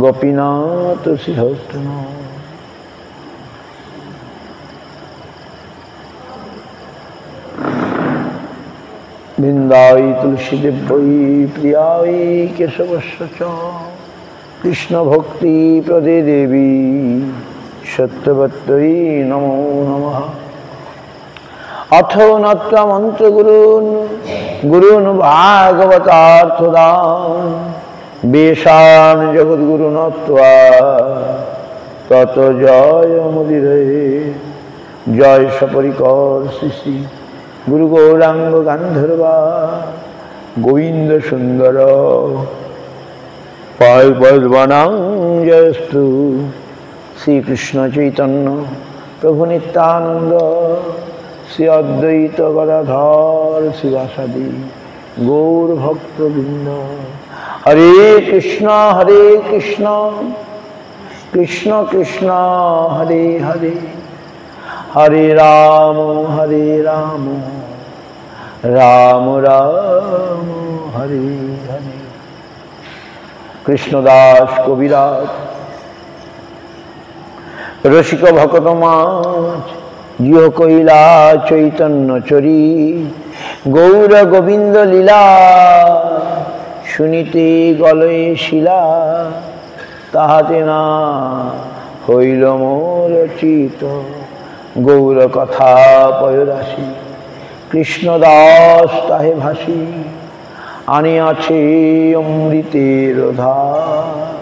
गोपीनाथ श्रीहस्तन वृंदाई तुलसीदेव्यै प्रियायै केशवस्य च कृष्ण भक्ति प्रदे देवी सत्यवत्यै नमो नमः। अथो नत्वा मंत्र गुरून् भागवतार्थदान् बेशान जगद्गुरु नत्वा तत जय मुदिरे। जय सपरिकर श्री गुरु गौरांग गांधर्वा गोविंद सुंदर पद्मनांजस्तु श्री कृष्ण चैतन्य प्रभु नित्यानंद श्री अद्वैत गदाधर शिवासादि गौर भक्तवृंद। हरे कृष्ण कृष्ण कृष्ण हरे हरे हरे राम राम राम हरे हरे। कृष्णदास कविराज रसिक भक्त माज जिह कइला चैतन्य चरी गौर गोविंद लीला शुनिते गलये शिला ताहाते ना हईल मोर चित गौर कथा पयराशि कृष्णदास ताहे भासी आनियाछे अमृतेर धार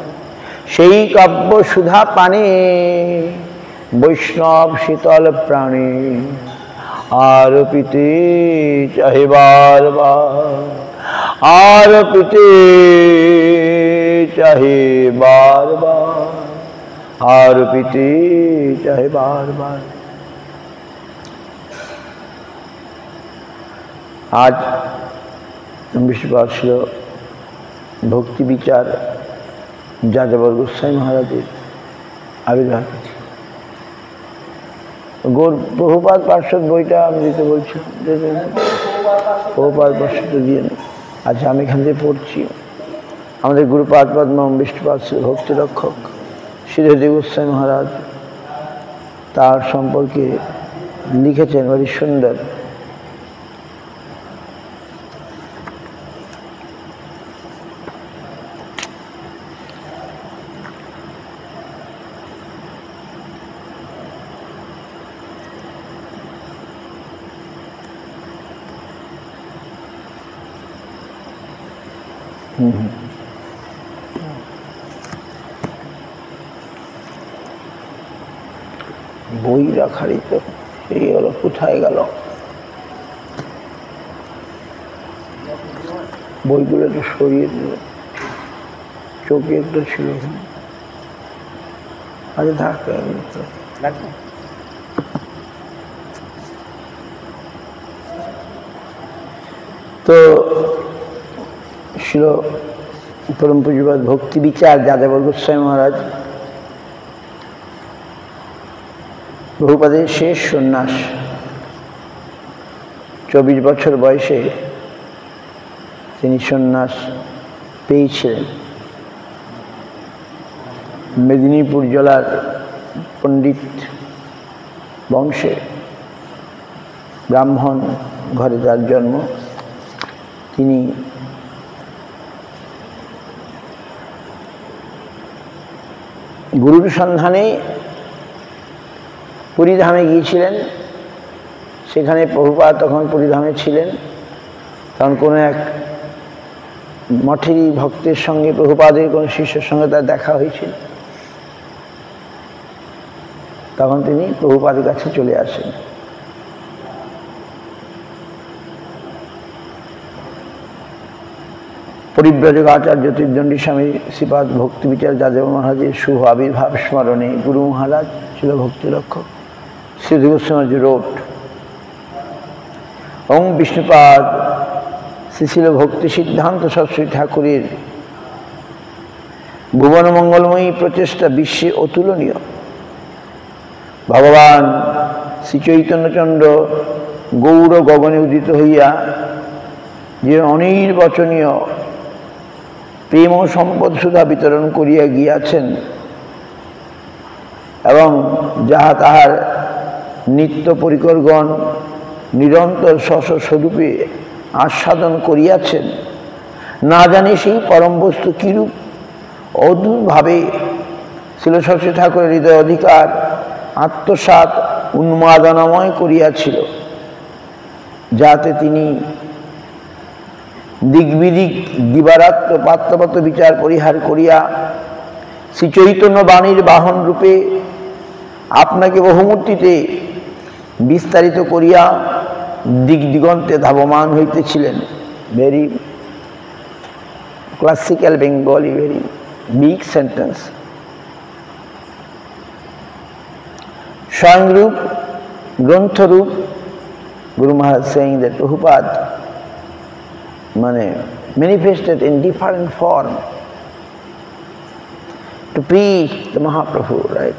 सेई काव्य सुधा पाने वैष्णव शीतल प्राणे आरोपिते चाहे बार बार आरोपिते चाहे बार बार आरोपिते चाहे बार बार। आज विश्वपाल भक्ति विचार যাযাবর গোস্বামী মহারাজের আবির্ভাব তিথি। গৌর প্রভুপাদ পার্শ্বদ বইটা আমি দিতে বলছি, প্রভুপাদ পার্শ্বদ দিয়ে নেই। আচ্ছা, আমি এখান থেকে পড়ছি। আমাদের গুরুপাদ পদ্ম বিষ্ণুপাদ ভক্তি রক্ষক শ্রীহরি গোস্বামী মহারাজ তার সম্পর্কে লিখেছেন very সুন্দর। বই রাখারই তো সেই হলো, কোথায় গেল বইগুলো? একটু সরিয়ে দিল, চোখে একটা ছিল। আরে থাক, তো ছিল পরম পূজ্যপাদ ভক্তি বিচার যাযাবর গোস্বামী মহারাজ প্রভুপাদের শেষ সন্ন্যাস। 24 বছর বয়সে তিনি সন্ন্যাস পেয়েছিলেন। মেদিনীপুর জেলার পণ্ডিত বংশে ব্রাহ্মণ ঘরে তার জন্ম। তিনি গুরুর সন্ধানে পুরীধামে গিয়েছিলেন। সেখানে প্রভুপাদ তখন পুরীধামে ছিলেন। তখন কোনো এক মঠেরই ভক্তের সঙ্গে প্রভুপাদের কোনো শিষ্যের সঙ্গে তার দেখা হয়েছিল। তখন তিনি প্রভুপাদের কাছে চলে আসেন। পরিব্রাজক আচার্য তীর্থদণ্ডী স্বামী শ্রীপাদ ভক্তি বিচার যাদব মহারাজের শুভ আবির্ভাব স্মরণে গুরু মহারাজ ছিল ভক্তি রক্ষক শ্রী গোস্বামী রোড ওং বিষ্ণুপাদ শ্রীশিল ভক্তি সিদ্ধান্ত সরস্বতী ঠাকুরের ভুবন মঙ্গলময়ী প্রচেষ্টা বিশ্বে অতুলনীয়। ভগবান শ্রী চৈতন্যচন্দ্র গৌর গগনে উদিত হইয়া যে অনির্বচনীয় প্রেম ও সম্পদ সুধা বিতরণ করিয়া গিয়াছেন এবং যাহা তাহার নিত্য পরিকরগণ নিরন্তর স্বস্বরূপে আস্বাদন করিয়াছেন, না জানি সেই পরম বস্তু কিরূপ অদ্ভুতভাবে শিলশক্তি ঠাকুরের হৃদয় অধিকার আত্মসাৎ উন্মাদনাময় করিয়াছিল, যাতে তিনি দিগ্বিদিক দিবারাত্র পাত্রপত বিচার পরিহার করিয়া শ্রীচৈতন্য বাণীর বাহন রূপে আপনাকে বহুমূর্তিতে বিস্তারিত করিয়া দিগদিগন্তে ধাবমান হইতেছিলেন। Very classical Bengali, very big sentence. স্বয়ংরূপ গ্রন্থরূপ, Guru Maharaj saying that Prabhupada manifested in different form to preach the Mahaprabhu, right?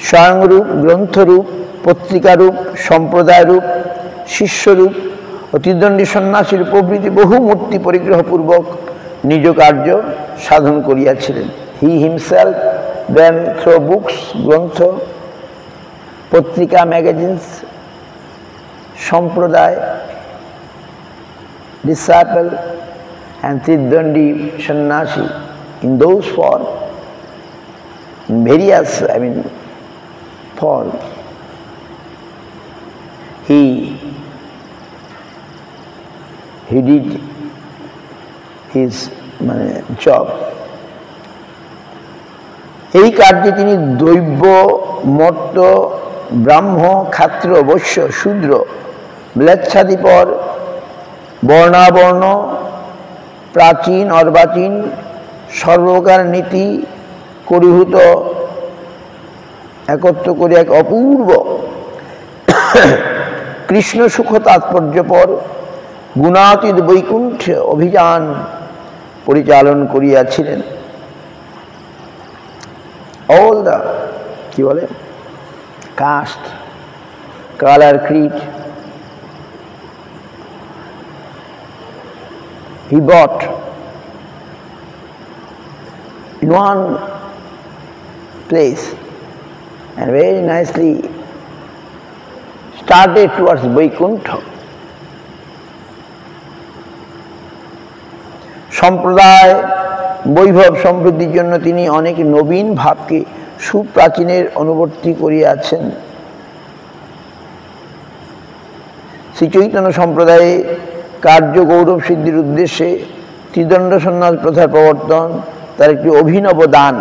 স্বয়ংরূপ, গ্রন্থরূপ, পত্রিকারূপ, সম্প্রদায়রূপ, শিষ্যরূপ, অতিদণ্ডী সন্ন্যাসীর প্রভৃতি বহু মূর্তি পরিগ্রহপূর্বক নিজ কার্য সাধন করিয়াছিলেন। He himself then through books, গ্রন্থ, পত্রিকা, ম্যাগাজিনস, সম্প্রদায়, disciple and Triddandi Sannyasi, in those form, in various form, he did his job. এই কার্যে তিনি দৈব্য, মর্ত, ব্রাহ্ম, ক্ষাত্র, বৈশ্য, শূদ্র, ম্লেচ্ছাদিপর, বর্ণাবর্ণ, প্রাচীন অর্বাচীন, সর্বকার নীতি করিভূত একত্র করে এক অপূর্ব কৃষ্ণ সুখ তাৎপর্যপর গুণাতীত বৈকুণ্ঠ অভিযান পরিচালন করিয়াছিলেন। অল দ্য কি বলে caste, colour, creed, he bought in one place and very nicely started towards Vaikuntha. সম্প্রদায় বৈভব সমৃদ্ধির জন্য তিনি অনেক নবীন ভাবকে সুপ্রাচীনের অনুবর্তী করিয়াছেন। শ্রীচৈতন্য সম্প্রদায়ে কার্য গৌরব সিদ্ধির উদ্দেশ্যে ত্রিদণ্ড সন্ন্যাস প্রথার প্রবর্তন তার একটি অভিনব দান।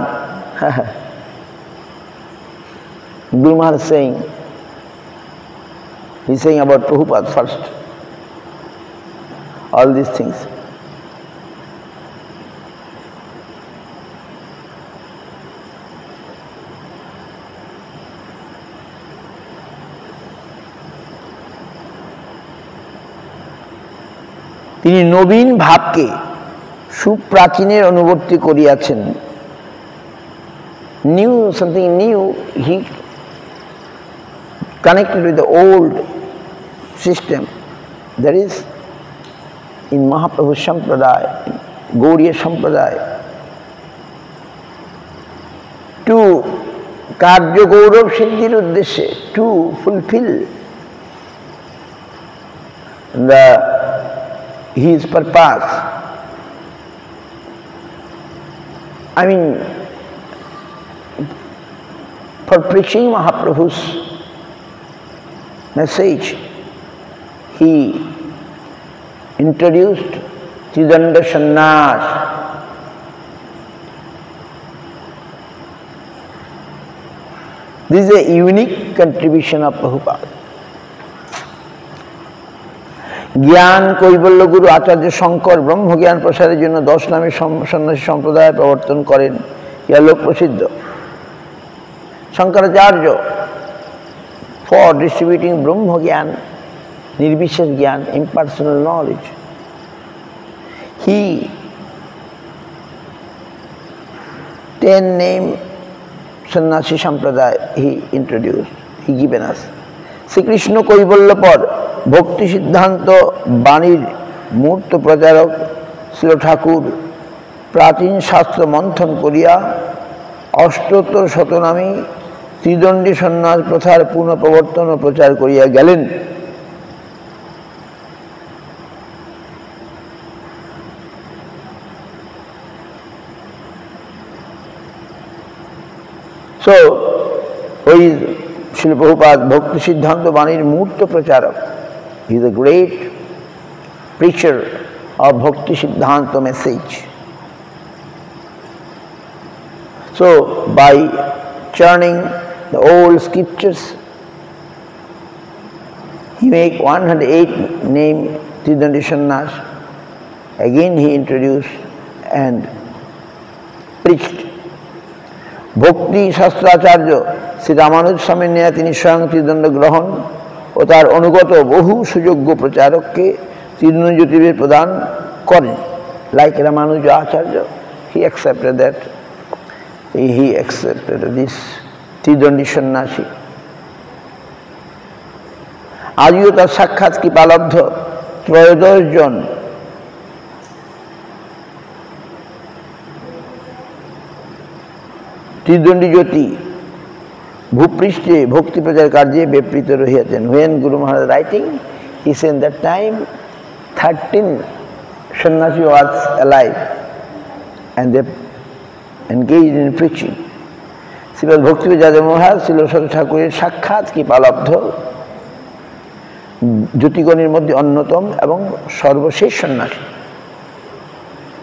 Guru Maharaj saying, he's saying about Prabhupada first, all these things. তিনি নবীন ভাবকে সুপ্রাচীনের অনুবর্তী করিয়াছেন। New, something new, he connected with the old system. That is in Mahaprabhu Sampradaya, Gaudiya Sampradaya. To karya gaurav siddhir uddeshye, to fulfill his purpose. For preaching Mahaprabhu's message, he introduced Tridanda Sannyas. This is a unique contribution of Prabhupada. জ্ঞান কৈবল্য গুরু আচার্য শঙ্কর ব্রহ্মজ্ঞান প্রসারের জন্য 10 নামে সন্ন্যাসী সম্প্রদায় প্রবর্তন করেন। ইহা লোক প্রসিদ্ধ। শঙ্করাচার্য for distributing ব্রহ্মজ্ঞান, নির্বিশেষ জ্ঞান, impersonal knowledge, he 10 name সন্ন্যাসী সম্প্রদায় he introduced, he given us. Shrikrishna কৈবল্যপর ভক্তি সিদ্ধান্ত বাণীর মূর্ত প্রচারক শ্রীল ঠাকুর প্রাচীন শাস্ত্র মন্থন করিয়া অষ্টোত্তর শতনামী ত্রিদণ্ডী সন্ন্যাস প্রথার পুনঃপ্রবর্তন ও প্রচার করিয়া গেলেন। So, who is Srila Prabhupada Bhakti Siddhanta Bani's Murta Pracharak? He is a great preacher of Bhakti Siddhanta message. So, by churning the old scriptures, he make 108 name Tridandi Sannyas. Again he introduced and preached. ভক্তি শাস্ত্রাচার্য শ্রী রামানুজ স্বামী নিয়ে তিনি স্বয়ং ত্রিদণ্ড গ্রহণ ও তার অনুগত বহু সুযোগ্য প্রচারককে ত্রিদণ্ড জ্যোতির্বেদ প্রদান করেন। Like Ramanujacharya, he accepted that, he accepted this ত্রিদণ্ডী সন্ন্যাসী। আজও তার সাক্ষাৎ কৃপালব্ধ 13 জন ত্রিদণ্ডী জ্যোতি ভূপৃষ্ঠে ভক্তি প্রচার কার্যে ব্যাপৃত রহিয়াছেন। When Guru Maharaj writing, he said that time 13 sannyasi was alive and they engaged in preaching. Shrimad Bhaktivinod মহারাজ শ্রীল সরস্বতী ঠাকুরের সাক্ষাৎ কৃপালব্ধ জ্যোতিগণের মধ্যে অন্যতম এবং সর্বশেষ সন্ন্যাসী।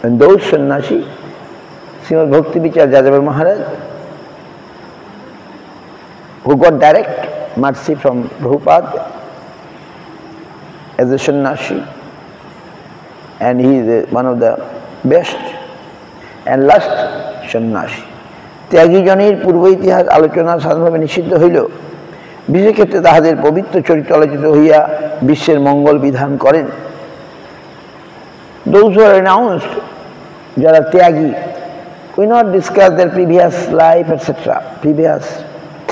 And those সন্ন্যাসী শ্রীমদ ভক্তি বিচার যাদব মহারাজ, who got direct mercy from Prabhupada as a sannyasi, and he is one of the best and last sannyasi. ত্যাগী জনের পূর্ব ইতিহাস আলোচনা সাধারণভাবে নিষিদ্ধ হইল, বিশেষ ক্ষেত্রে তাহাদের পবিত্র চরিত্র আলোচিত হইয়া বিশ্বের মঙ্গল বিধান করেন। Those who are renounced, যারা ত্যাগী, we not discuss their previous life, etc., previous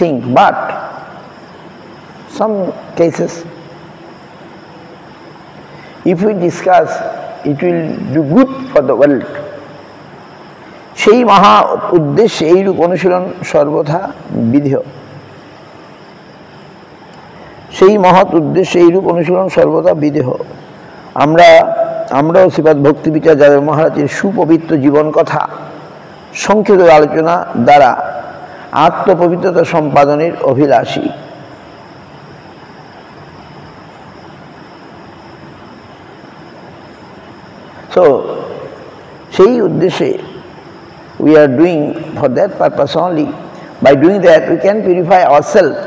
thing, but some cases, if we discuss, it will do good for the world. সেই মহা উদ্দেশ্যে এইরূপ অনুশীলন সর্বথা বিধেয়। সেই মহৎ উদ্দেশ্যে এইরূপ অনুশীলন সর্বদা বিদেহ। আমরাও শ্রীপাদ ভক্তি বিচার যাদব মহারাজের সুপবিত্র জীবন কথা সংক্ষিপ্ত আলোচনা দ্বারা আত্মপবিত্রতা সম্পাদনের অভিলাষী। So, সেই উদ্দেশ্যে we are doing for that purpose only. By doing that, we can purify ourselves.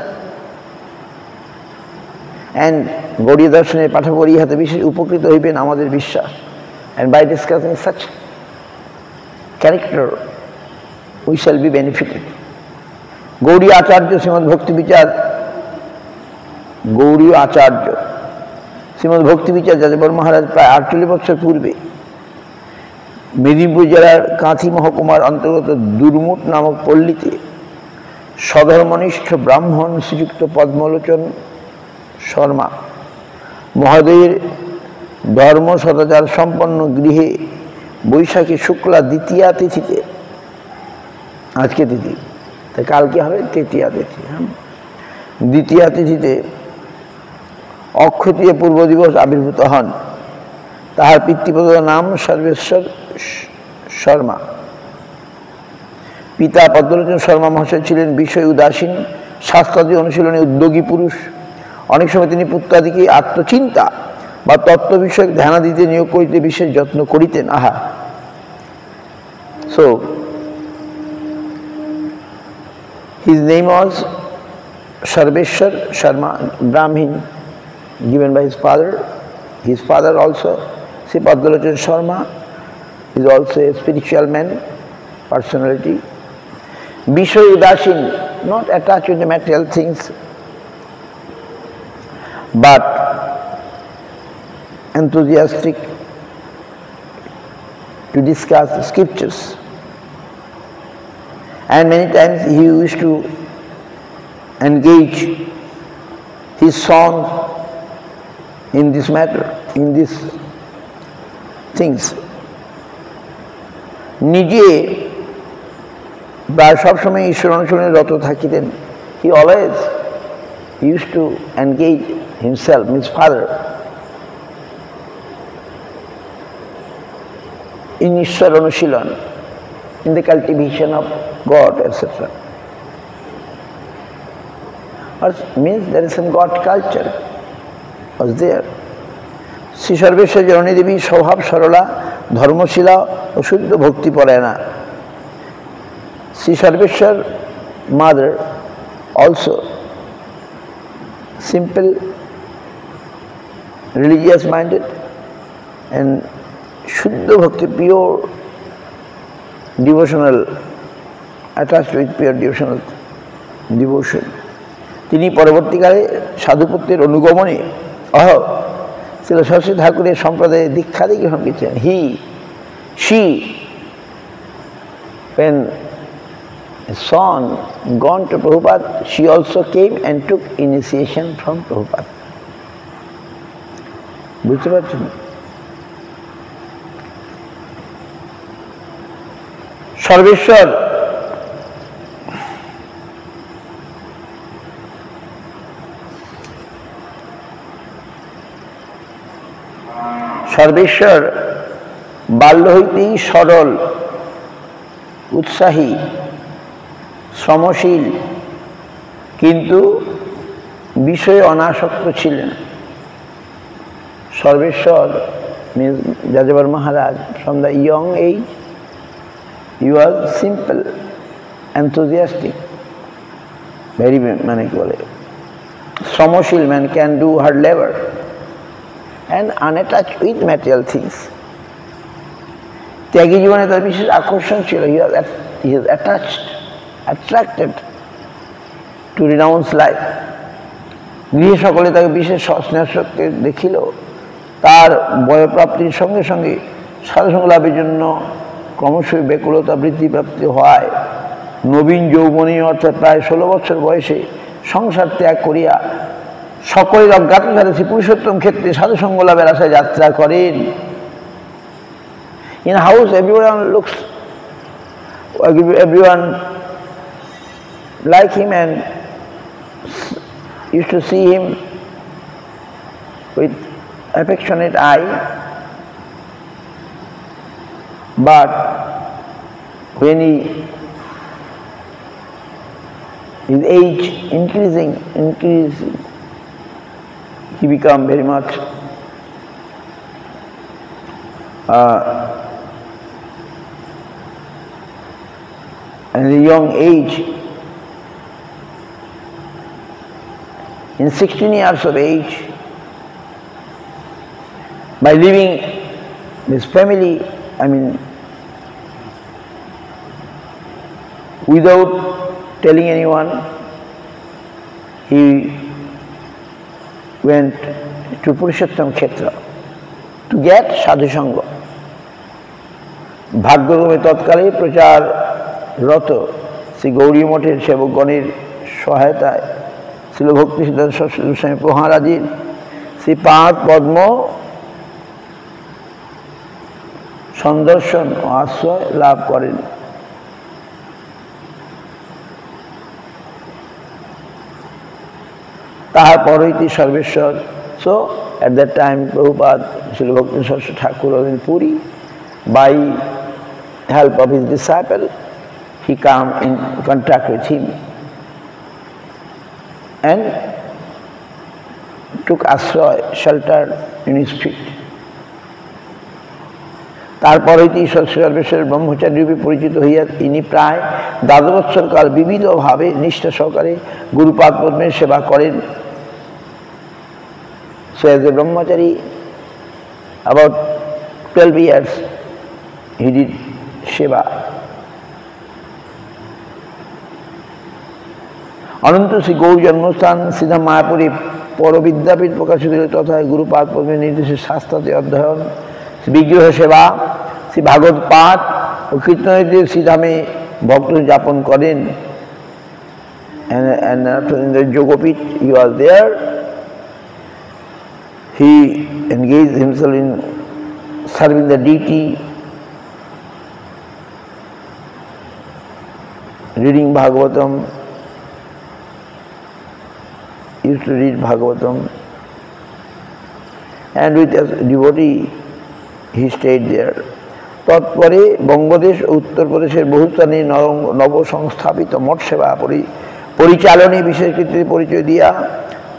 And গৌড়ীয় দর্শনের পাঠপড়ি হাতে বিশেষ উপকৃত হইবেন আমাদের বিশ্বাস। And by discussing such character, we shall be benefited. গৌড়ীয় আচার্য শ্রীমদ ভক্তি বিচার, গৌড়ীয় আচার্য শ্রীমদ ভক্তি বিচার যাদব মহারাজ প্রায় 48 বছর পূর্বে মেদিনীপুর জেলার কাঁথি মহকুমার অন্তর্গত দুর্মুট নামক পল্লীতে সধর্মনিষ্ঠ ব্রাহ্মণ শ্রীযুক্ত পদ্মলোচন শর্মা মহোদয়ের ধর্ম সদাচার সম্পন্ন গৃহে বৈশাখী শুক্লা দ্বিতীয়া তিথিতে, আজকে তিথি, তাই কালকে হবে তৃতীয়া তিথি, দ্বিতীয়া তিথিতে অক্ষতীয় পূর্ব দিবস আবির্ভূত হন। তাহার পিতৃপদ নাম সর্বেশ্বর শর্মা। পিতা পদ্মলোচন শর্মা মহাশয় ছিলেন বিষয় উদাসীন, শাস্ত্রাদি অনুশীলনে উদ্যোগী পুরুষ। অনেক সময় তিনি পুত্রাদিকে আত্মচিন্তা বা তত্ত্ব বিষয়ক ধ্যানাদিতে নিয়োগ করিতে বিশেষ যত্ন করিতেন। আহা, so his name was Sarveshwar Sharma, Brahmin, given by his father. His father also, Sri Padmalochana Sharma, is also a spiritual man, personality. Bishoy Udasin, not attached with the material things, but enthusiastic to discuss the scriptures. And many times he used to engage his son in this matter, in these things. নিজে প্রায় সবসময় ঈশ্বর অনুসরণে রত থাকিতেন। He always used to engage himself, his father, in ঈশ্বর অনুশীলন, in the cultivation of God, etc. Or means there is some God culture was there. Shri Sarbeswar জননী দেবী স্বভাব সরলা, ধর্মশীলা ও শুদ্ধ ভক্তিপরায়ণা। Shri Sarbeswar mother also simple, religious minded and Shuddha Bhakti, pure devotional, attached with pure devotional devotion. তিনি পরবর্তীকালে সাধুপুত্রের অনুগমনে শ্রীল সরস্বতী ঠাকুরের সম্প্রদায়ে দীক্ষাদি গ্রহণ করেছেন। She, when his son gone to Prabhupada, she also came and took initiation from Prabhupada. বুঝতে পারছেন? সর্বেশ্বর বাল্য হইতেই সরল, উৎসাহী, শ্রমশীল, কিন্তু বিষয়ে অনাসক্ত ছিলেন। Sarbeswar means Jajabar Maharaj, from the young age he was simple, enthusiastic, very মানে কি বলে শ্রমশীল, man can do hard labor and unattached with material things. ত্যাগী জীবনে তার বিশেষ আকর্ষণ ছিল। he is attracted to renounce life. গৃহে সকলে তাকে বিশেষ স্নেহশক্তি দেখিল। তার বয়প্রাপ্তির সঙ্গে সঙ্গে সাধুসঙ্গ লাভের জন্য ক্রমশই ব্যাকুলতা বৃদ্ধিপ্রাপ্তি হওয়ায় নবীন যৌবনী অর্থাৎ প্রায় 16 বছর বয়সে সংসার ত্যাগ করিয়া সকলের অজ্ঞাতসারে শ্রী পুরুষোত্তম ক্ষেত্রে সাধুসঙ্গ লাভের আশায় যাত্রা করেন। In house everyone like him and used to see him with affectionate eye, but when his age increasing, he become very much at a young age, in 16 years of age, by leaving his family, without telling anyone, he went to Purushottam Kshetra to get sadhu sangha. ভাগ্যক্রমে তৎকালে প্রচাররত শ্রী গৌরী মঠের সেবকগণের সহায়তায় শ্রীল ভক্তি সিদ্ধান্ত সরস্বতী গোস্বামী মহারাজের শ্রী পাদ পদ্ম সন্দর্শন ও আশ্রয় লাভ করেন। তাহার পর হইতে Sarbeswar, so at that time Prabhupada, Srila Bhakti Saraswati Thakur was in Puri. By help of his disciple, he came in contact with him and took ashray, shelter in his feet. তারপর হইতে ঈশ্বর সর্বেশ্বরের ব্রহ্মচারী রূপে পরিচিত হইয়া তিনি প্রায় 12 বৎসর কাল বিবিধভাবে নিষ্ঠা সহকারে গুরুপাদ পদ্মের সেবা করেন। So as a brahmachari, about 12 years he did সেবা। অনন্ত শ্রী গৌর জন্মস্থান সিধা মায়াপুরে পরবিদ্যাপীঠ প্রকাশিত তথা গুরুপাদ পদ্মের নির্দেশে শাস্ত্রাতে অধ্যয়ন, বিগ্রহ সেবা, শ্রী ভাগবত পাঠ ও কীর্তনের শ্রীধামে ভক্ত যাপন করেন। And after in the Yogapith he was there, he engaged himself in serving the deity reading Bhagavatam, used to read Bhagavatam, and with a devotee he stayed there. তৎপরে Bangadesh ও উত্তরপ্রদেশের বহু স্থানে নবসংস্থাপিত মঠ সেবা পরিচালনে বিশেষ কৃতির পরিচয় দিয়া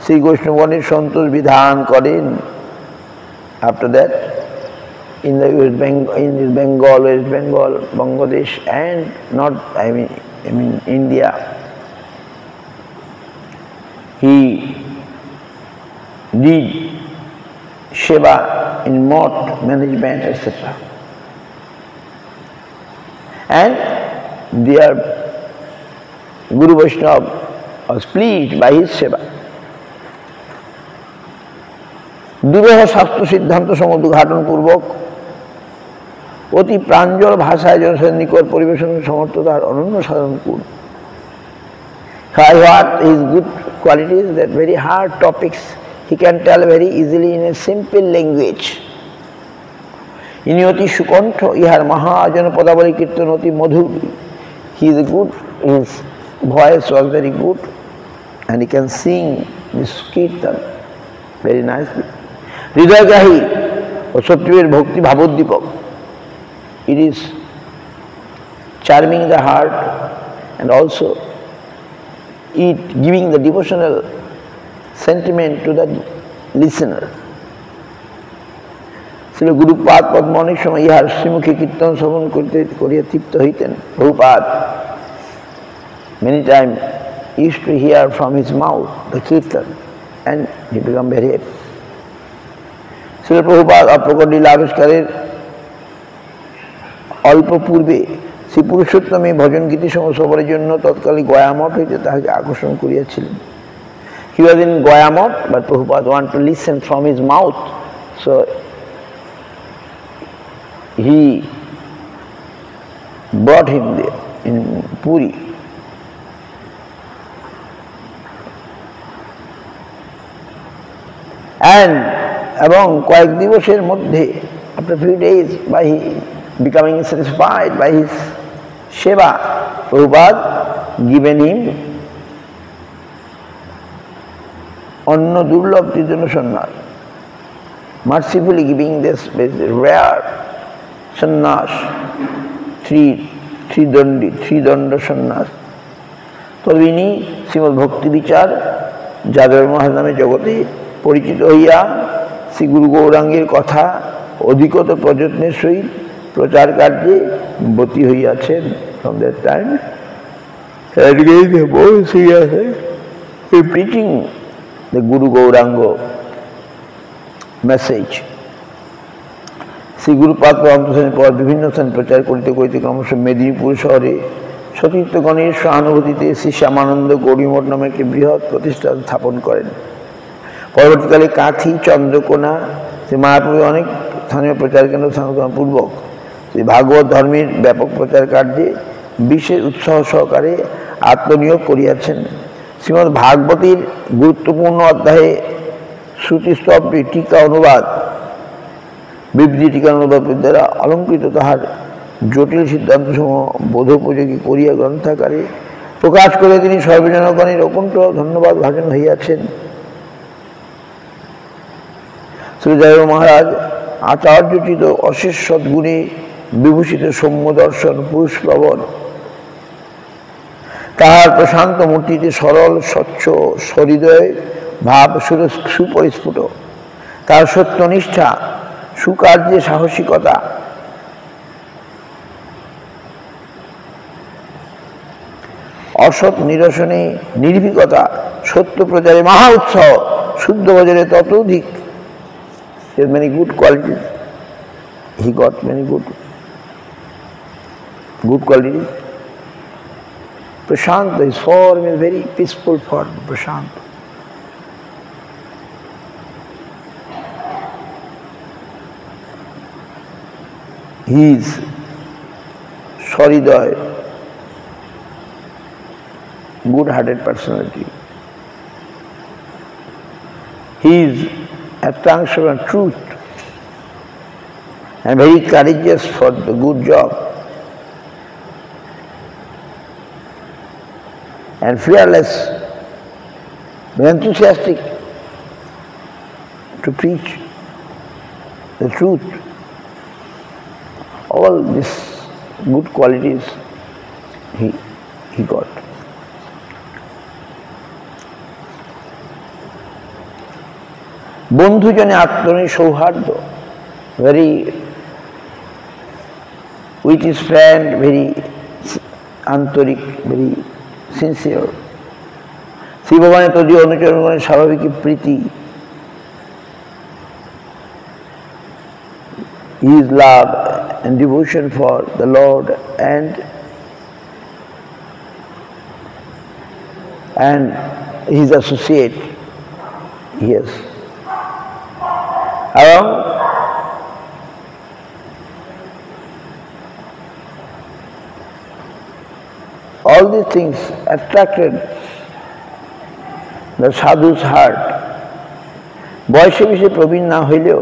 শ্রী বৈষ্ণবগণের সন্তোষ বিধান করেন। After that, in Bengal, West Bengal, Bangladesh, and I mean India, he did seva in mott management, etc. And their Guru Vaishnava was pleased by his seva. দুরূহ শাস্ত্র সিদ্ধান্ত সমুদ্ঘাটন পূর্বক অতি প্রাঞ্জল ভাষায় জনসাধারণের নিকট পরিবেশনের সমর্থ তার অনন্য সাধন গুণ। What his good qualities, that very hard topics he can tell very easily in a simple language. ইনি অতি সুকণ্ঠ, ইহার মহাজন পদাবলী কীর্তন অতি মধুর। He is good, his voice was very good, and he can sing this kirtan very nicely. হৃদয়গ্রাহী ও সত্যের ভক্তি ভাবোদ্দীপক। It is charming the heart and also it giving the devotional sentiment to the listener. Shri Gurupad পদ্ম অনেক সময় ইহার শ্রীমুখী কীর্তন শ্রবণ করিয়া তৃপ্ত হইতেন। Prabhupada many times used to hear from his mouth the kirtan and he became very happy. Shri Prabhupada অপ্রকট লীলা আবিষ্কারের অল্প পূর্বে শ্রী পুরুষোত্তমে ভজন গীতি শ্রবণের জন্য তৎকালীন গয়া মঠ হইতে তাহাকে আকর্ষণ করিয়াছিলেন। He was in Gaya Math, but Prabhupada wanted to listen from his mouth, so he brought him there in Puri. And এবং কয়েক দিবসের মধ্যে, after few days, by becoming satisfied by his seva, Prabhupada given him অন্য দুর্লভ তীর্থন সন্ন্যাস, mercifully giving this rare সন্ন্যাস, ত্রিদণ্ড সন্ন্যাস। তবে ইনি শ্রীমদ্ ভক্তি বিচার যাদব মহারাজ নামে জগতে পরিচিত হইয়া শ্রী গুরু গৌরাঙ্গের কথা অধিকতর প্রযত্নের সহিত প্রচার কার্যে ব্রতী হইয়াছেন। From that time, preaching the Guru Gauranga message. Shri Gurupad অন্তঃশ্রেণীর পর বিভিন্ন স্থানে প্রচার করিতে করিতে ক্রমশ মেদিনীপুর শহরে সতীর্থগণের সহানুভূতিতে শ্রী শ্যামানন্দ গৌরীমঠ নামে একটি বৃহৎ প্রতিষ্ঠান স্থাপন করেন। পরবর্তীকালে কাঁথি, চন্দ্রকোনা, শ্রী মায়াপুরে অনেক স্থানীয় প্রচার কেন্দ্র স্থাপন পূর্বক শ্রী ভাগবত ধর্মের ব্যাপক প্রচার কার্যে বিশেষ উৎসাহ সহকারে আত্মনিয়োগ করিয়াছেন। শ্রীমদ্ ভাগবতীর গুরুত্বপূর্ণ অধ্যায়ে শ্রুতিস্তবটি টিকা অনুবাদ, বিবৃতি টিকা অনুবাদ দ্বারা অলঙ্কৃত তাহার জটিল সিদ্ধান্তসমূহ বোধোপযোগী করিয়া গ্রন্থাকারে প্রকাশ করে তিনি সর্বজনগণের অকুণ্ঠ ধন্যবাদ ভাজন হইয়াছেন। শ্রী যাদব মহারাজ আচার্যচিত অশেষ সদ্গুণে বিভূষিত সৌম্য দর্শন পুরুষ প্রবণ, তাহার প্রশান্ত মূর্তিতে সরল স্বচ্ছ সহৃদয় ভাব সুপরিস্ফুট, তার সত্যনিষ্ঠা, সুকার্যে সাহসিকতা, অসৎ নিরসনে নির্ভীকতা, সত্য প্রচারে মহা উৎসাহ, শুদ্ধ ভজনে ততোধিক। Many good qualities. He got many good qualities. Prashant, his form is very peaceful form, Prashant. He is Sahriday, good-hearted personality. He is a transfer of truth and very courageous for the good job. and fearless, enthusiastic to preach the truth. All these good qualities he got. বন্ধুজনে আত্মনি সৌহার্দ্য, very with his friend, very আন্তরিক, very sincere. Shri ভগবানের তদীয় অনুচরণগণের স্বাভাবিক প্রীতি, his love and devotion for the Lord and his associate. Yes. All these things attracted the sadhu's heart. বয়সে বেশি প্রবীণ না হইলেও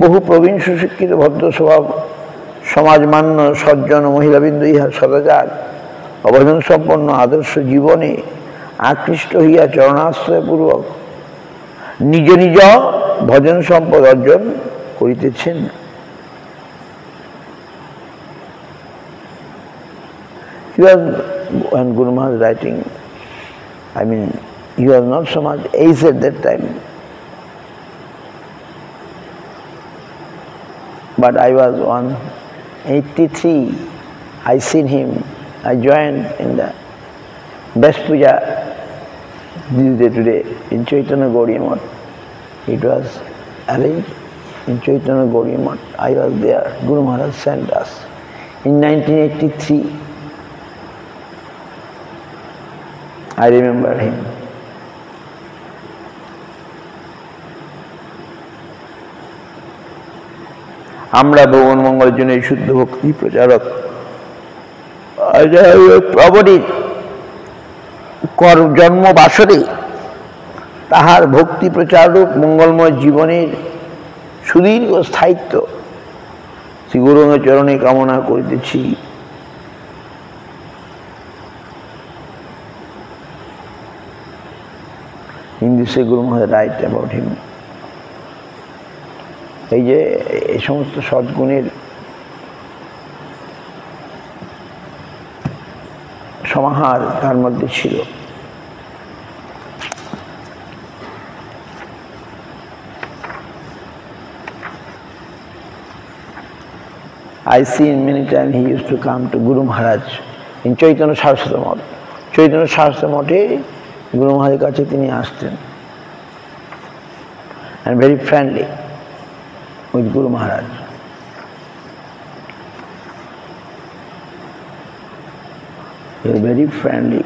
বহু প্রবীণ সুশিক্ষিত ভদ্র স্বভাব সমাজমান্য সজ্জন মহিলাবৃন্দ ইহা সদাচার অবদান সম্পন্ন আদর্শ জীবনে আকৃষ্ট হইয়া চরণাশ্রয়পূর্বক নিজ নিজ ভজন সম্পদ অর্জন করিতেছেন। When Guru Maharaj writing, I mean, he was not so much age at that time, but I was 183. I seen him. I joined in the best puja this day today in Chaitanya Gaudiya Math. It was arranged in Chaitanya Gaudiya Math. I was there. Guru Maharaj sent us in 1983. I remember him. আমরা ভগবান মঙ্গলের জন্য এই শুদ্ধ ভক্তি প্রচারক প্রবরী জন্ম বাসরে তাহার ভক্তি প্রচারক মঙ্গলময় জীবনের সুদীর্ঘ স্থায়িত্ব শ্রী গুরুঙ্গের চরণে কামনা করিতেছি। In this way Guru Maharaj write about him. এই যে এই সমস্ত সদ্গুণের সমাহার তার মধ্যে ছিল। I seen many times he used to come to Guru Maharaj in Chaitanya Saraswati Math. Chaitanya Saraswati Mathe Guru Maharaj কাছে তিনি আসতেন and very friendly with Guru Maharaj. He was very friendly.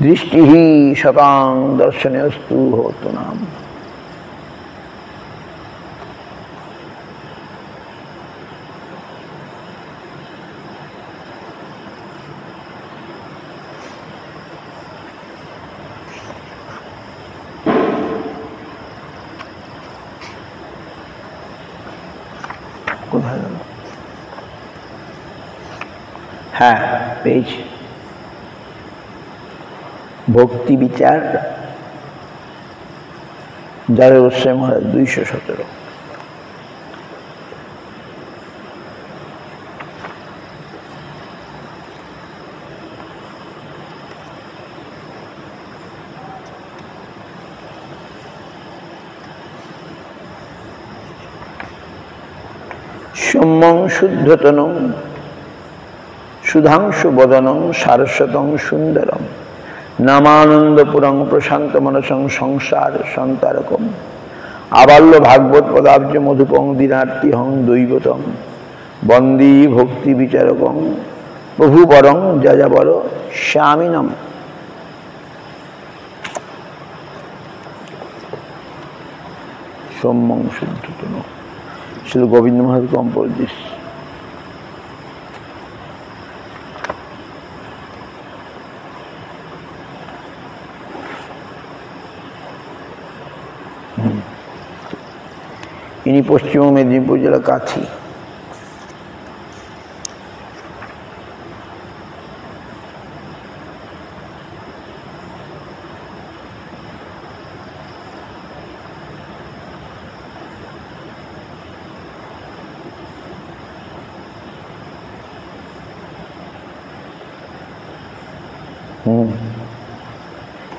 दृष्टिहि शतां दर्शनेस्तु होतु नाम। हाँ पेज भक्ति विचार जारे गोस्वामी महाराज 217। सम्यं शुद्धतनं सुधांशु बदनं सारस्वतं सुंदरम नामानंदपुरं प्रशांत मनसं संसार संतारकम आबाल्य भागवत पदाब्ज मधुपं दीनार्तिहं दैवतम बंदी भक्ति विचारकं प्रभुवरं जाजावर श्यामिनम। सम्यं शुद्धतनं श्री गोविंद महाराज composed this. ইনি পশ্চিম মেদিনীপুর জেলা কাছি।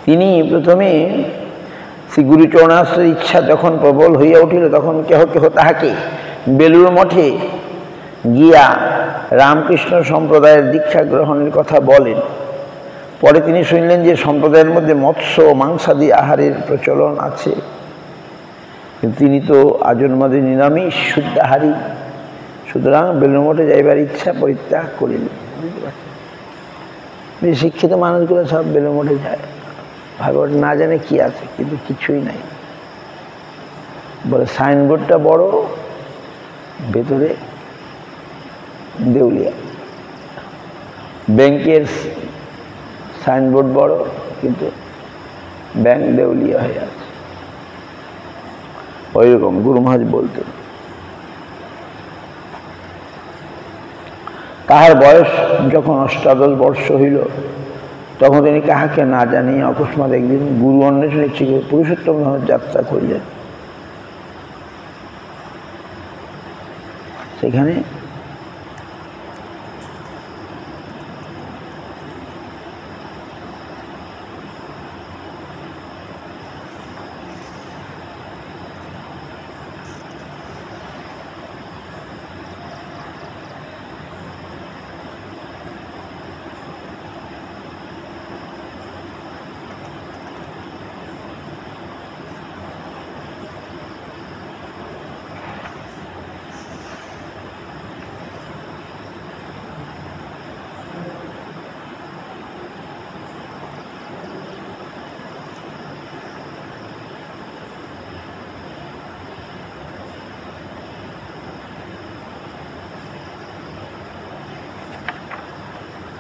তিনি প্রথমে শ্রী গুরুচরণাশ্রয়ের ইচ্ছা যখন প্রবল হইয়া উঠিল, তখন কেহ কেহ তাহাকে বেলুড় মঠে গিয়া রামকৃষ্ণ সম্প্রদায়ের দীক্ষা গ্রহণের কথা বলেন। পরে তিনি শুনলেন যে সম্প্রদায়ের মধ্যে মৎস্য ও মাংসাদি আহারের প্রচলন আছে, কিন্তু তিনি তো আজন্মাদি নিরামিষ শুদ্ধাহারী, সুতরাং বেলুড় মঠে যাইবার ইচ্ছা পরিত্যাগ করিলেন। বুঝতে পারছেন, শিক্ষিত মানুষগুলো সব বেলুড় মঠে যায়, ভাগবত না জানে কি আছে, কিন্তু কিছুই নাই। বলে সাইনবোর্ডটা বড়, ভেতরে দেউলিয়া। ব্যাংকের সাইনবোর্ড বড়, কিন্তু ব্যাংক দেউলিয়া হয়ে আছে। ওই রকম গুরু মহারাজ বলতেন। তাহার বয়স যখন 18 বর্ষ হইল, তখন তিনি কাহাকে না জানিয়ে অকস্মাৎ একদিন গুরু অন্বেষণে পুরুষোত্তম যাত্রা করিলেন। সেখানে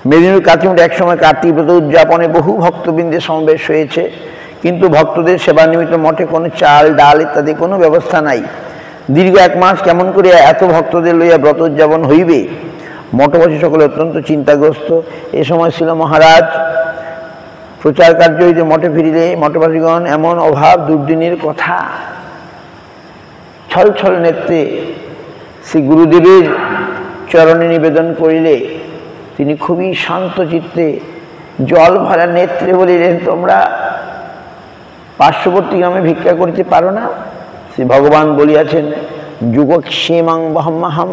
মেদিনীপুর কাঁচিমঠ একসময় কার্তিক ব্রত উদযাপনে বহু ভক্তবৃন্দের সমাবেশ হয়েছে, কিন্তু ভক্তদের সেবা নিমিত্ত মঠে কোনো চাল ডাল ইত্যাদি কোনো ব্যবস্থা নাই। দীর্ঘ 1 মাস কেমন করে এত ভক্তদের লইয়া ব্রত উদযাপন হইবে, মঠবাসী সকলে অত্যন্ত চিন্তাগ্রস্ত। এ সময় ছিল মহারাজ প্রচার কার্য হইতে মঠে ফিরিলে মঠবাসীগণ এমন অভাব দুর্দিনের কথা ছল ছল নেত্রে শ্রী গুরুদেবের চরণে নিবেদন করিলে তিনি খুবই শান্ত চিত্তে জল ভরা নেত্রে বলিলেন, তোমরা পার্শ্ববর্তী গ্রামে ভিক্ষা করিতে পারো না? শ্রী ভগবান বলিয়াছেন, যুগক্ষেমাং বহম্মাহম।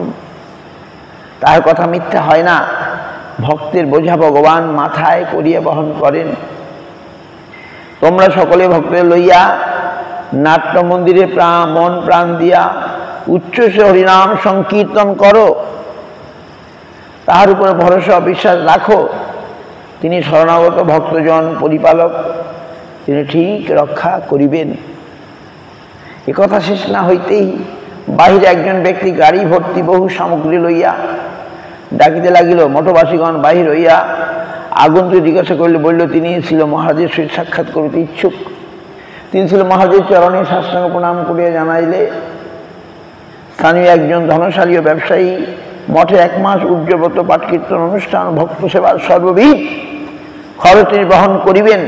তার কথা মিথ্যা হয় না। ভক্তের বোঝা ভগবান মাথায় করিয়া বহন করেন। তোমরা সকলে ভক্তদের লইয়া নাট্য মন্দিরে মন প্রাণ দিয়া উচ্চস্বরে হরিনাম সংকীর্তন করো, তাহার উপরে ভরসা বিশ্বাস রাখো। তিনি শরণাগত ভক্তজন পরিপালক, তিনি ঠিক রক্ষা করিবেন। এ কথা শেষ না হইতেই বাহিরে একজন ব্যক্তি গাড়ি ভর্তি বহু সামগ্রী লইয়া ডাকিতে লাগিল। মঠবাসীগণ বাহির হইয়া আগন্তুক জিজ্ঞাসা করিল, বলল তিনি ছিল মহারাজের সহিত সাক্ষাৎ করিতে ইচ্ছুক। তিনি ছিল মহারাজের চরণে সাষ্টাঙ্গ প্রণাম করিয়া জানাইলে, স্থানীয় একজন ধনশালী ও ব্যবসায়ী মঠে 1 মাস উজ্জ্বব্রত পাঠ কীর্তন অনুষ্ঠান ভক্ত সেবার সর্ববিধ খরচ তিনি বহন করিবেন।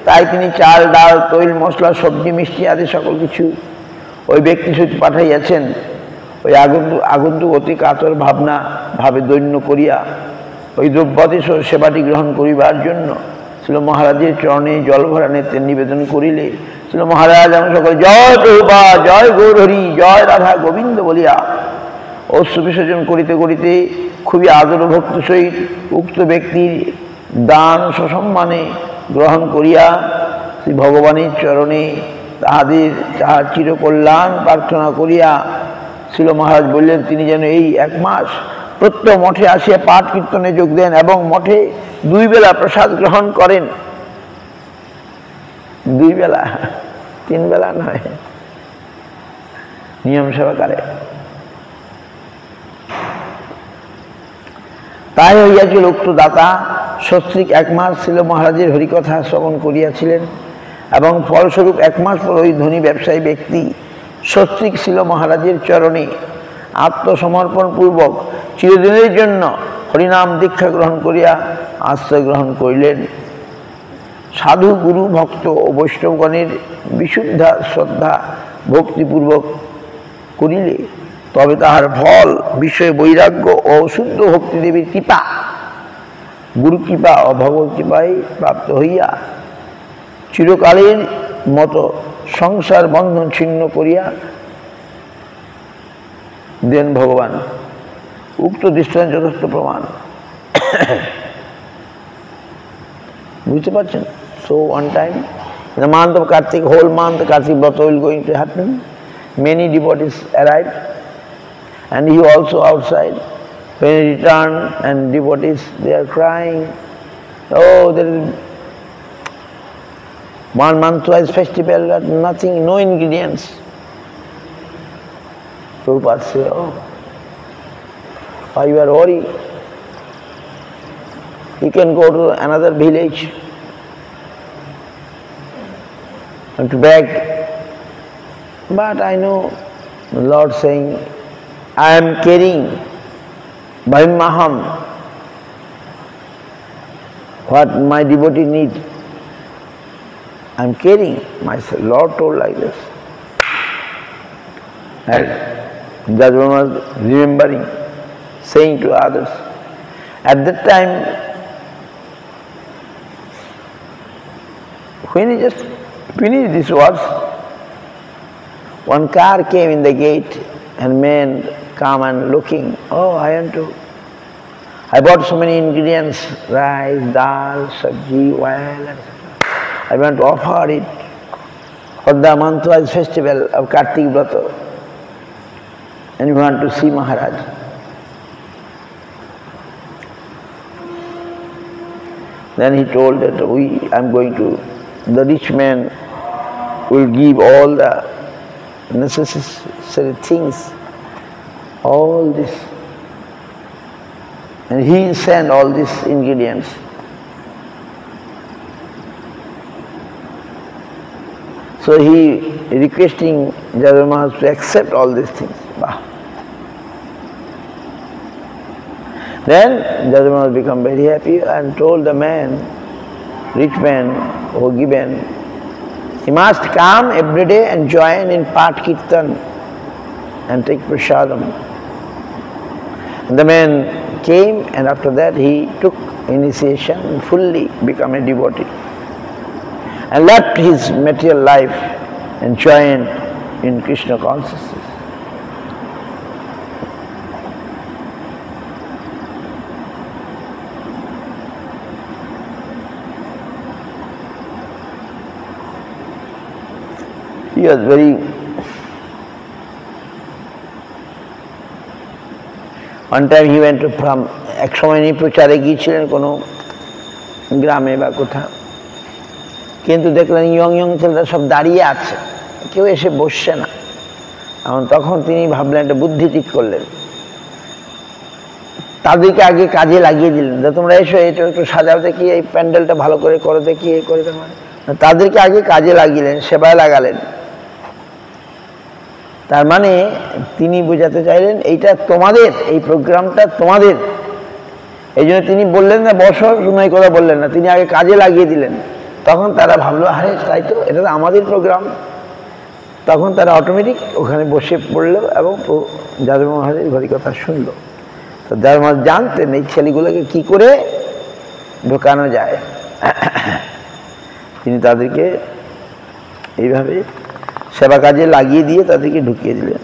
তাই তিনি চাল ডাল তৈল মশলা সবজি মিষ্টি আদি সকল কিছু ওই ব্যক্তির সহিত পাঠাইয়াছেন। ওই আগন্তুক অতি কাতর ভাবে দৈন্য করিয়া ওই দ্রব্যাদি সেবাটি গ্রহণ করিবার জন্য ছিল মহারাজের চরণে জলভরা নেত্রে নিবেদন করিলে ছিল মহারাজ আমি সকল জয় প্রভুপা, জয় গৌর হরি, জয় রাধা গোবিন্দ বলিয়া অশ্রু বিসর্জন করিতে করিতে খুবই আদর ভক্তি সহিত উক্ত ব্যক্তির দান সসম্মানে গ্রহণ করিয়া শ্রী ভগবানের চরণে তাহার চিরকল্যাণ প্রার্থনা করিয়া ছিল মহারাজ বললেন, তিনি যেন এই 1 মাস প্রত্যহ মঠে আসিয়া পাঠ কীর্তনে যোগ দেন এবং মঠে 2 বেলা প্রসাদ গ্রহণ করেন। 2 বেলা, 3 বেলা নয়, নিয়ম সহকারে। তাই হইয়াছিল উক্ত দাতা সস্ত্রীক 1 মাস ছিল মহারাজের হরিকথা শ্রবণ করিয়াছিলেন এবং ফলস্বরূপ 1 মাস পর ওই ধনী ব্যবসায়ী ব্যক্তি স্বস্তিক ছিল মহারাজের চরণে আত্মসমর্পণ পূর্বক চিরদিনের জন্য হরিনাম দীক্ষা গ্রহণ করিয়া আশ্রয় গ্রহণ করিলেন। সাধু গুরু ভক্ত ও বৈষ্ণবগণের বিশুদ্ধা শ্রদ্ধা ভক্তিপূর্বক করিলে তবে তাহার ফল বিষয় বৈরাগ্য ও শুদ্ধ ভক্তিদেবীর কৃপা, গুরু কৃপা ও ভগবত কৃপায় প্রাপ্ত হইয়া চিরকালের মতো সংসার বন্ধন ছিন্ন করিয়া দেন ভগবান। উক্ত দৃষ্টান্ত যথেষ্ট প্রমাণ। বুঝতে পারছেন? So one time in the month of Kartik, whole month Kartik Vrata will going to happen. Many devotees arrived and he also outside. When he returned and devotees, they are crying, oh, there is 1 month twice festival, but nothing, no ingredients. Prabhupada said, oh, why you are worried? You can go to another village and to beg. But I know the Lord saying, I am carrying Brahmaham, what my devotee need. I am carrying myself. Lord told like this. And Jajvan was remembering, saying to others. At that time, when he just finished these words, one car came in the gate and men come and looking, oh, I bought so many ingredients, rice, dal, sabji, oil, etc. I want to offer it for the month-wise festival of Kartik Vrata. And we want to see Maharaj. Then he told that the rich man will give all the necessary things, all this. And he sent all these ingredients. So he requesting Jadava Maharaj to accept all these things. Bah. Then Jadava Maharaj become very happy and told the man, rich man who given, he must come every day and join in Path Kirtan and take prasadam. And the man came, and after that he took initiation and fully become a devotee and left his material life and joined in Krishna consciousness. He was very one time he went to from এক সময় নিয়ে প্রচারে গিয়েছিলেন কোনো গ্রামে বা কোথাও, কিন্তু দেখলেন ইয়ং ছেলেরা সব দাঁড়িয়ে আছে, কেউ এসে বসছে না। তখন তিনি ভাবলেন, একটা বুদ্ধি ঠিক করলেন, তাদেরকে আগে কাজে লাগিয়ে দিলেন, তোমরা এসো, এটা একটু সাজাও দেখি, এই প্যান্ডেলটা ভালো করে করো দেখি, এই করে তাদেরকে আগে কাজে লাগিলেন, সেবায় লাগালেন। তার মানে তিনি বোঝাতে চাইলেন এইটা তোমাদের, এই প্রোগ্রামটা তোমাদের। এই জন্য তিনি বললেন না বসো, সময় কথা বললেন না, তিনি আগে কাজে লাগিয়ে দিলেন। তখন তারা ভাবলো, আরে তাই তো, এটা তো আমাদের প্রোগ্রাম। তখন তারা অটোমেটিক ওখানে বসে পড়লো এবং যাদব মহারাজের ঘড়ি কথা শুনলো। তো যাদব মহারাজ জানতেন এই ছেলেগুলোকে কি করে ঢোকানো যায়। তিনি তাদেরকে এইভাবে সেবা কাজে লাগিয়ে দিয়ে তাদেরকে ঢুকিয়ে দিলেন।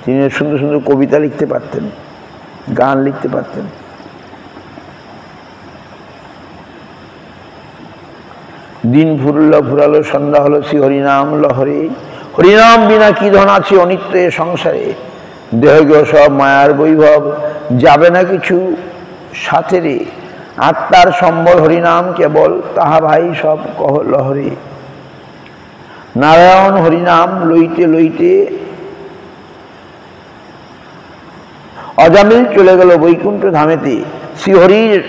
তিনি সুন্দর সুন্দর কবিতা লিখতে পারতেন, গান লিখতে পারতেন। দিন ফুরালো সন্ধ্যা হলো, শ্রী হরিনাম লহরে, হরিনাম বিনা কি ধন আছে অনিত্য সংসারে, দেহগ সব মায়ার বৈভব, যাবে না কিছু সাথে রে, আত্মার সম্বল হরিনাম কেবল, তাহা ভাই সব কহ লহরে। নারায়ণ হরিনাম লইতে লইতে অজামিল চলে গেল বৈকুণ্ঠ ধামেতে। শ্রীহরির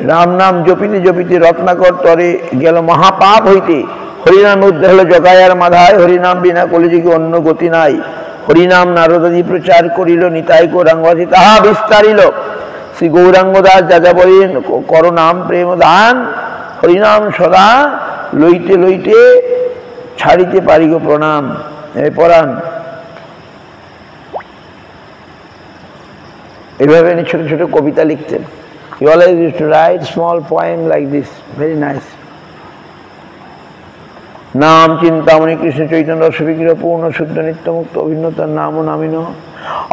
রাম নাম জপিতে জপিতে রত্নাকর তরে গেল মহাপাপ হইতে। হরিনাম উদ্ধার হল জগায়ার মাধায়, হরিনাম বিনা কলিযুগে অন্য গতি নাই। হরিনাম নারদাদি প্রচার করিল, নিতাই গৌরাঙ্গবাসী তাহা বিস্তারিল। শ্রী গৌরাঙ্গদাস যা বলেন, কর নাম প্রেম দান, হরিনাম সদা লইতে লইতে ছাড়িতে পারি গো প্রণাম। পড়ান এইভাবে ছোট ছোট কবিতা লিখতেন। He always used to write small poem like this, very nice. নাম চিন্তামণি কৃষ্ণ চৈতন্য রসবিগ্রহ পূর্ণ শুদ্ধ নিত্যমুক্ত অভিন্নতার নাম ও নামিন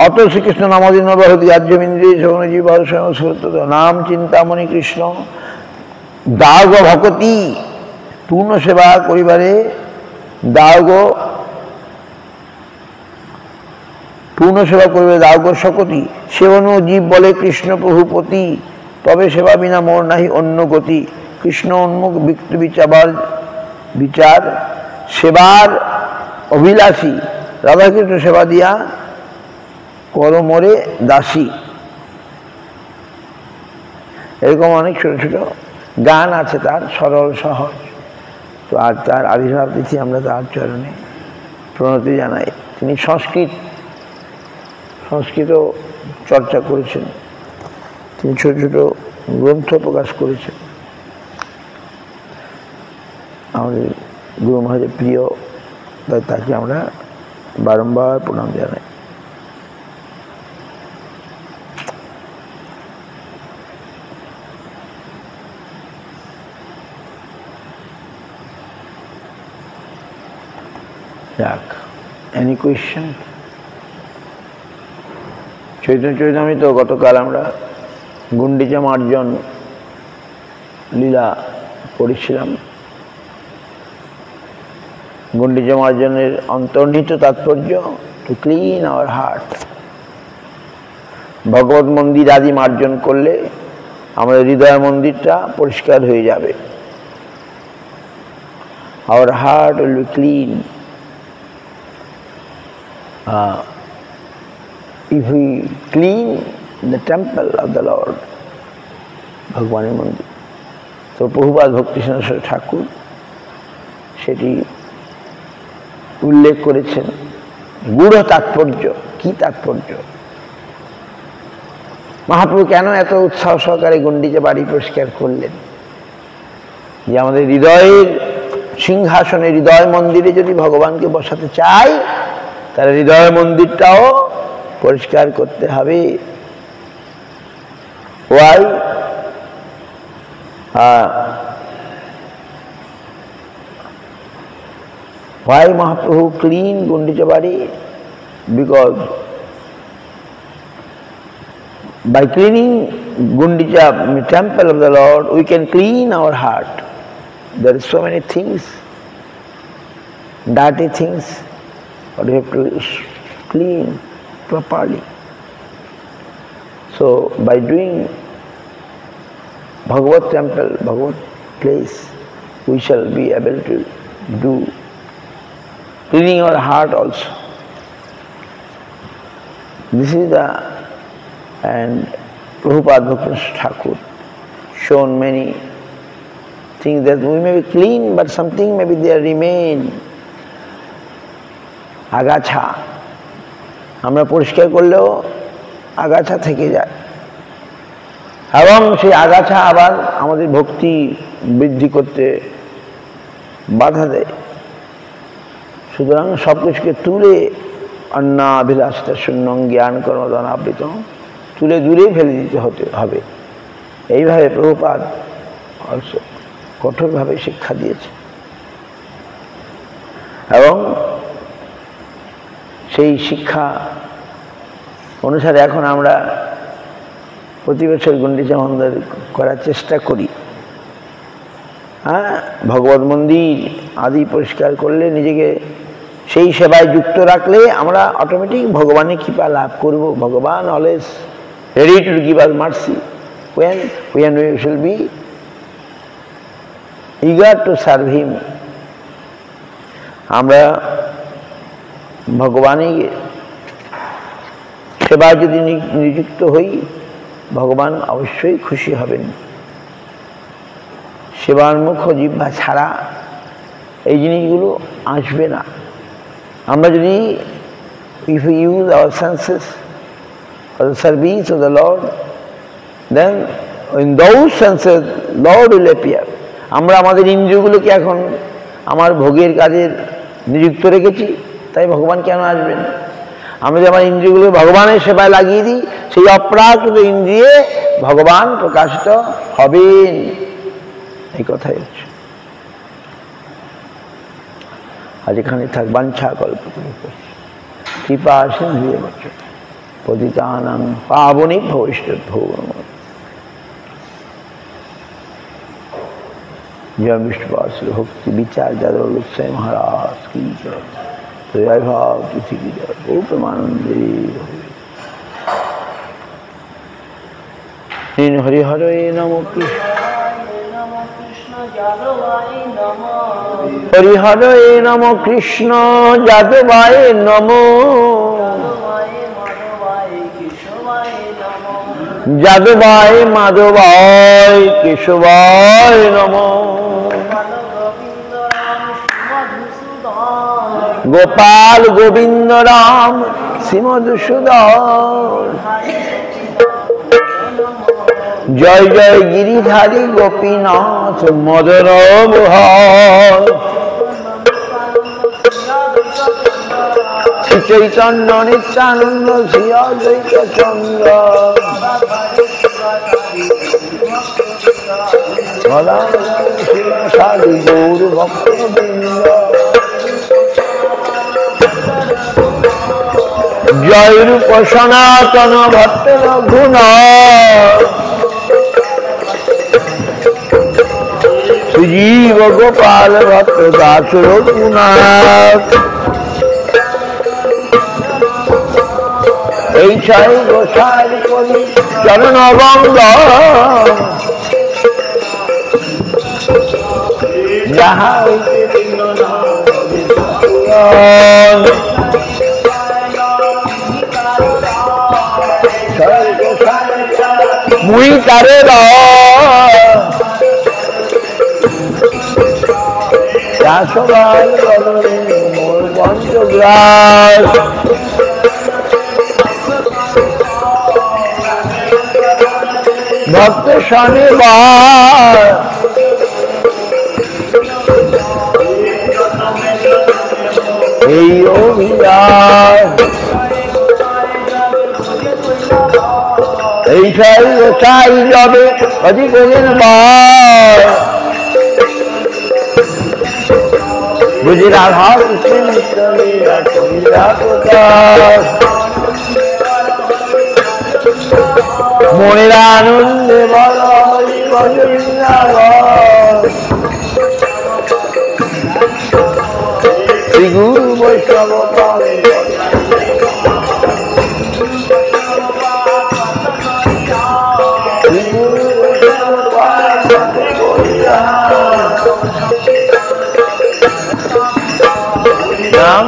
অত শ্রীকৃষ্ণ নামাদিন বহুতি আজ্যমিন্দ্রিয় সৌনজীব স্বয়ং সুরত। নাম চিন্তামণি কৃষ্ণ দাও গো ভকতি, পূর্ণ সেবা করিবারে দাও গো, পূর্ণ সেবা করিবে দাও গো শকতি। সেবন জীব বলে কৃষ্ণ প্রভুপতি, তবে সেবা বিনা মোর নাহি অন্য গতি। কৃষ্ণ উন্মুখ বিচার সেবার অভিলাষী, রাধাকৃষ্ণ সেবা দিয়া কর মোরে দাসী। এরকম অনেক ছোট ছোট গান আছে তার, সরল সহজ। তো আর তার আবির্ভাব তিথি আমরা তার চরণে প্রণতি জানাই। তিনি সংস্কৃত চর্চা করেছেন, তিনি ছোট ছোট গ্রন্থ প্রকাশ করেছেন। আমাদের গুরু মহারাজের প্রিয়, তাই তাকে আমরা বারংবার প্রণাম জানাই। যাক, এনি কোয়েশ্চেন? চৈতন্য চরিতামৃত গতকাল আমরা গুন্ডিচা মার্জন লীলা পড়েছিলাম। গুন্ডিচা মার্জনের অন্তর্নিহিত তাৎপর্য টু ক্লিন আওয়ার হার্ট। ভগবত মন্দির আদি মার্জন করলে আমাদের হৃদয় মন্দিরটা পরিষ্কার হয়ে যাবে। Hour heart will be clean if we clean the temple of the Lord, ভগবানের মন্দির। তো প্রভুপাদ ভক্তিসিংহ ঠাকুর সেটি উল্লেখ করেছেন। গূঢ় তাৎপর্য কি? তাৎপর্য মহাপ্রভু কেন এত উৎসাহ সহকারে গুন্ডিচা বাড়ি পরিষ্কার করলেন? যে আমাদের হৃদয়ের সিংহাসনে, হৃদয় মন্দিরে যদি ভগবানকে বসাতে চাই, তাহলে হৃদয় মন্দিরটাও পরিষ্কার করতে হবে। Why? Why Mahaprabhu clean Gundicha body? Because by cleaning Gundicha temple of the Lord, we can clean our heart. There are so many things, dirty things, but we have to clean properly. So by doing Bhagavad temple, Bhagavad place, we shall be able to do cleaning our heart also. This is the, and Prabhupada Bhaktivinoda Thakur shown many things that we may be clean, but something maybe there remain. আগাছা আমরা পরিষ্কার করলেও আগাছা থেকে যায়, এবং সেই আগাছা আবার আমাদের ভক্তি বৃদ্ধি করতে বাধা দেয়। সুতরাং সব কিছুকে তুলে অন্নাভিলাষিতা শূন্যং জ্ঞান কর্মদান আবৃত তুলে দূরেই ফেলে দিতে হবে। এইভাবে প্রভুপাদ অলসো কঠোরভাবে শিক্ষা দিয়েছে, এবং সেই শিক্ষা অনুসারে এখন আমরা প্রতি বছর গুন্ডিচা মন্দির করার চেষ্টা করি। ভগবত মন্দির আদি পরিষ্কার করলে, নিজেকে সেই সেবায় যুক্ত রাখলে আমরা অটোমেটিক ভগবানের কৃপা লাভ করব। ভগবান always ready to give us mercy when we shall be eager to serve him. আমরা ভগবানের সেবায় যদি নিযুক্ত হই ভগবান অবশ্যই খুশি হবেন। সেবান্মুখ জিহ্বা ছাড়া এই জিনিসগুলো আসবে না। আমরা যদি if we use our senses for the service of the Lord, then in those senses Lord will appear. আমরা আমাদের ইন্দ্রিয়গুলোকে এখন আমার ভোগের কাজে নিযুক্ত রেখেছি, তাই ভগবান কেন আসবেন? আমি যদি আমার ইন্দ্রিয়গুলো ভগবানের সেবায় লাগিয়ে দিই, সেই অপ্রাকৃত ইন্দ্রিয়ে ভগবান প্রকাশিত হবেন। এই কথাই হচ্ছে। আজ এখানে থাক। বাঞ্ছা কল্পতরুভ্যশ্চ কৃপা সিন্ধুভ্যশ্চ পতিতানাং পাবনেভ্যো বৈষ্ণবেভ্যো নমঃ। जय विष्णुपाद भक्ति विचार जादव गोस्वामी महाराज की जय। जय भाव तिथि की जय। ओ परमानंदे हरि हरे नमो कृष्ण हरि हरे नमो कृष्ण जादवाय नमो जादवाय माधवाय केशवाय नमो गोपाल गोविंद राम श्रीमधुसूदन जय जय गिरिधारी गोपीनाथ मदन मोहन श्री चैतन्य नित्यानंद श्री अद्वैत चंद्र साधु गौर भक्तवृंद जय रूप सनातन भट्ट रघुनाथ श्रीजीव गोपाल भट्ट दास रघुनाथ गोसाई करी चरण बंद जहाँ मुई तारे मोर पंचग्रास भक्त शनिवार এই অভিযান এই চাই যাবে অধিক বুঝি রাধা মনের আনন্দে বল শ্রী গুরু বৈষ্ণব নাম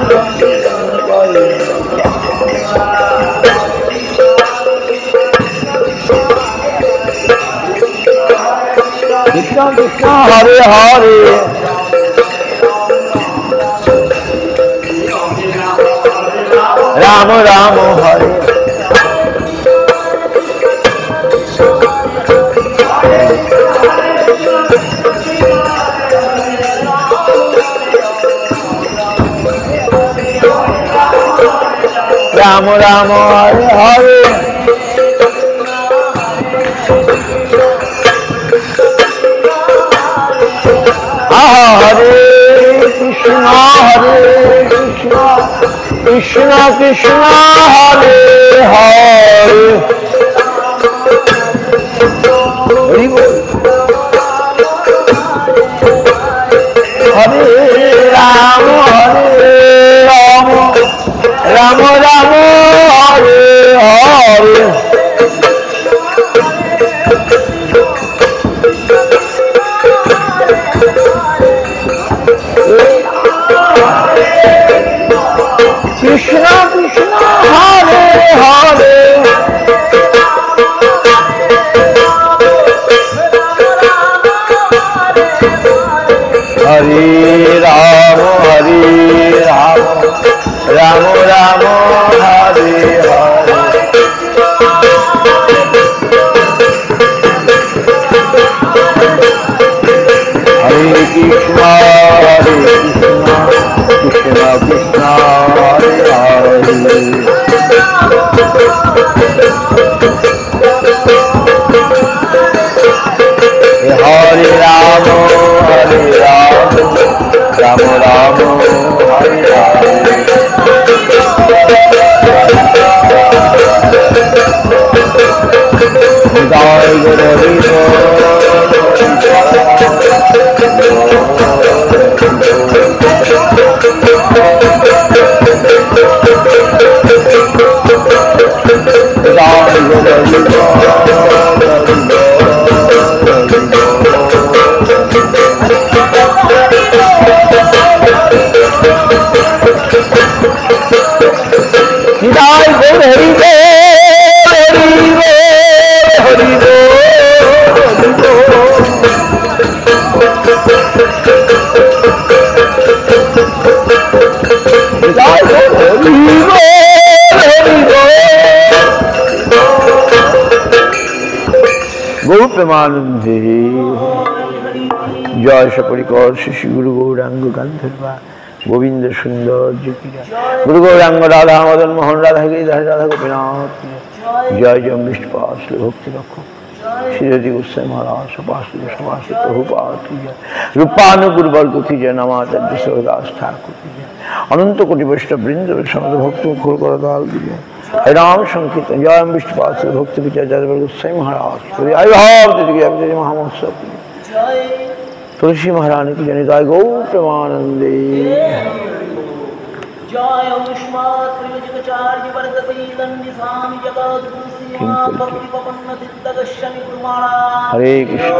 কৃষ্ণ কৃষ্ণ হরে হরে রাম রাম হরে রাম রাম হরে হরে হরে কৃষ্ণ কৃষ্ণ কৃষ্ণ হরে হরে হরে রাম রাম রাম হরে হরে কৃষ্ণ কৃষ্ণ হরে হরে हरे राम राम राम हरे हरे हरे कृष्णा कृष्णा कृष्णा हरे हरे हरे राम राम राम हरे हरे जय गुरु निताय गौर हरि हरि गौ प्रेमानंदे जय सपरिकर श्री गुरु गौरांग गंधर्वा गोविंद सुंदर ज्योतिरा गुरु गौरांग राधा मदन मोहन राधा गिरिधर राधा गोपीनाथ जय जय विष्णुपाद भक्ति रक्षक श्री गोस्वामी महाराज सपाश्री समाश्री प्रभुपाद की जय रूपानुगुरु वर्ग की जय नमाचार्य शिवदास ठाकुर की जय अनंत कोटि वैष्णव वृंद समस्त भक्त मुखर करताल की जय हरिनाम संकीर्तन जय विष्णुपाद भक्ति विजय जय गोस्वामी महाराज आयुर्भाव महामहोत्सव की तुलसी महारानी की जनिताय गौ प्रेमानंदे जय उष्मात् प्रियजगचार्य वर्गते दण्डिसामि जगद्गुरुसीमा भक्ति पवन्न तीर्थगच्छमि गुरुमाणा हरे कृष्ण।